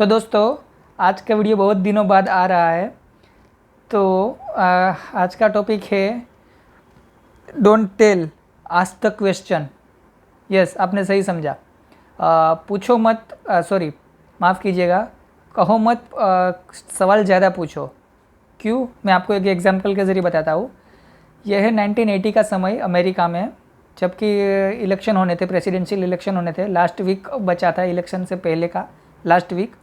तो दोस्तों, आज का वीडियो बहुत दिनों बाद आ रहा है। तो आज का टॉपिक है don't tell, ask the question. Yes, आपने सही समझा। पूछो मत, सॉरी माफ़ कीजिएगा, कहो मत, सवाल ज़्यादा पूछो। क्यों? मैं आपको एक एग्जांपल के ज़रिए बताता हूँ। यह है 1980 का समय अमेरिका में, जबकि इलेक्शन होने थे, प्रेसिडेंशियल इलेक्शन होने थे। लास्ट वीक बचा था इलेक्शन से पहले का, लास्ट वीक।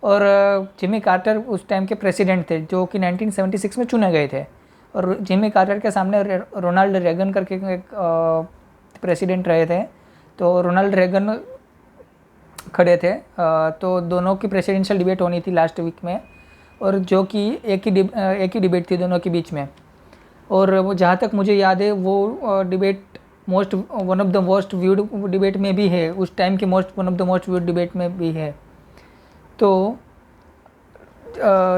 और जिमी कार्टर उस टाइम के प्रेसिडेंट थे, जो कि 1976 में चुने गए थे। और जिमी कार्टर के सामने रोनाल्ड रेगन करके एक प्रेसिडेंट रहे थे। तो रोनाल्ड रेगन खड़े थे। तो दोनों की प्रेसिडेंशियल डिबेट होनी थी लास्ट वीक में, और जो कि एक ही डिबेट थी दोनों के बीच में। और वो, जहाँ तक मुझे याद है, वो debate one of the most viewed debate में भी है, उस टाइम के one of the most viewed debate में भी है। तो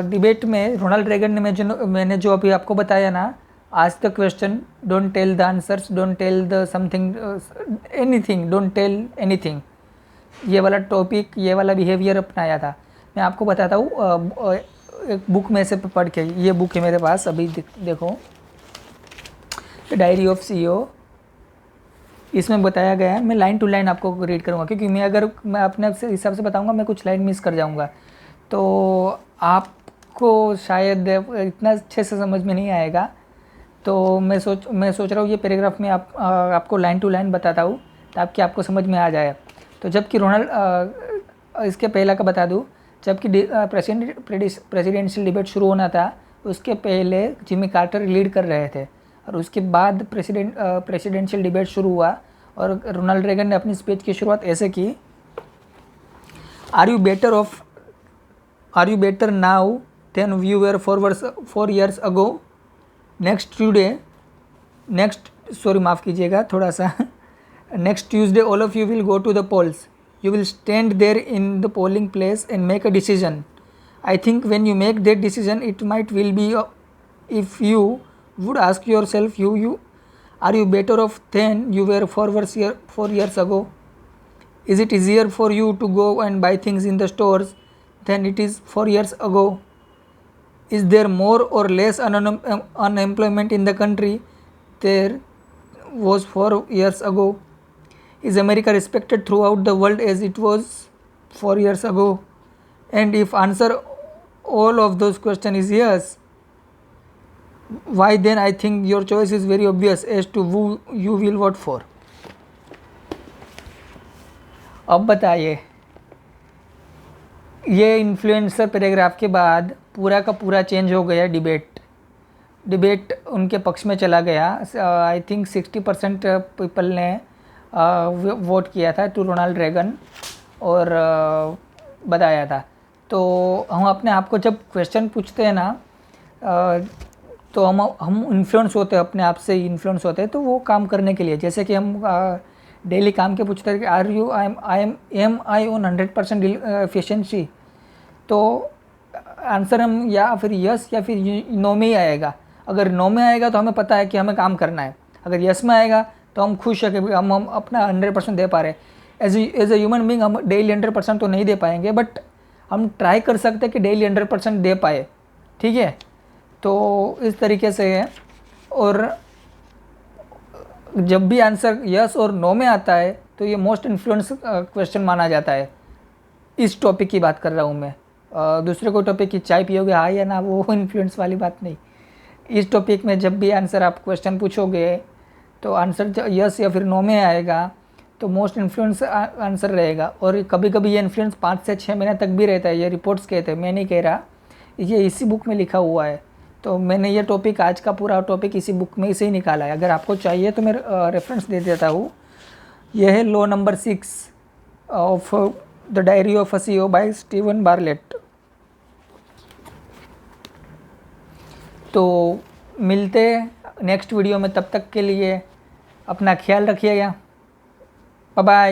डिबेट में रोनाल्ड रेगन ने मैंने जो अभी आपको बताया ना, ask the question, don't tell the answers, don't tell the something, anything, don't tell anything, ये वाला टॉपिक, ये वाला बिहेवियर अपनाया था। मैं आपको बताता हूँ एक बुक में से पढ़ के। ये बुक है मेरे पास अभी, देखो, डायरी ऑफ सीईओ। इसमें बताया गया है। मैं लाइन टू लाइन आपको रीड करूँगा, क्योंकि मैं अपने हिसाब से बताऊँगा, मैं कुछ लाइन मिस कर जाऊँगा तो आपको शायद इतना अच्छे से समझ में नहीं आएगा। तो मैं सोच रहा हूँ ये पैराग्राफ में आपको लाइन टू लाइन बताता हूँ, ताकि आपको समझ में आ जाए। तो जबकि इसके पहला का बता दूँ, जबकि प्रेसिडेंशियल डिबेट शुरू होना था, उसके पहले जिमी कार्टर लीड कर रहे थे। और उसके बाद प्रेसिडेंशियल डिबेट शुरू हुआ, और रोनाल्ड रेगन ने अपनी स्पीच की शुरुआत ऐसे की, are you better now than you were 4 years ago? माफ़ कीजिएगा थोड़ा सा। Next Tuesday all of you will go to the polls, you will stand there in the polling place and make a decision. I think when you make that decision, it might will be if you would ask yourself, are you better off than you were 4 years ago? Is it easier for you to go and buy things in the stores than it is 4 years ago? Is there more or less unemployment in the country there was 4 years ago? Is America respected throughout the world as it was 4 years ago? And if answer all of those questions is yes, why then I think your choice is very obvious as to who you will vote for. अब बताइए, ये influencer paragraph के बाद पूरा का पूरा change हो गया। डिबेट उनके पक्ष में चला गया। आई थिंक 60% पीपल ने वोट किया था टू रोनाल्ड रेगन, और बताया था। तो हम अपने आप को जब क्वेश्चन पूछते हैं ना, तो हम इन्फ्लुएंस होते हैं, अपने आप से इन्फ्लुएंस होते हैं, तो वो काम करने के लिए, जैसे कि हम डेली काम के पूछते हैं कि एम आई ऑन 100% एफिशिएंसी, तो आंसर हम या फिर यस या फिर नो में ही आएगा। अगर नो में आएगा तो हमें पता है कि हमें काम करना है। अगर यस में आएगा तो हम खुश है कि हम अपना 100% दे पा रहे हैं। एज ए ह्यूमन बींग हम डेली 100% तो नहीं दे पाएंगे, बट हम ट्राई कर सकते हैं कि डेली 100% दे पाए। ठीक है, तो इस तरीके से है। और जब भी आंसर यस और नो में आता है तो ये मोस्ट इन्फ्लुएंस क्वेश्चन माना जाता है। इस टॉपिक की बात कर रहा हूँ मैं। दूसरे कोई टॉपिक की चाय पियोगे हाँ या ना, वो इन्फ्लुएंस वाली बात नहीं। इस टॉपिक में जब भी आंसर आप क्वेश्चन पूछोगे तो आंसर यस या फिर नो में आएगा तो मोस्ट इन्फ्लुएंस आंसर रहेगा। और कभी कभी ये इन्फ्लुएंस 5 से 6 महीने तक भी रहता है। ये रिपोर्ट्स कहते हैं, मैं नहीं कह रहा, ये इसी बुक में लिखा हुआ है। तो मैंने ये टॉपिक, आज का पूरा टॉपिक इसी बुक में से ही निकाला है। अगर आपको चाहिए तो मैं रेफरेंस दे देता हूँ। यह है law number 6 of the diary of a CEO by Steven Bartlett. तो मिलते नेक्स्ट वीडियो में, तब तक के लिए अपना ख्याल रखिएगा। Bye bye.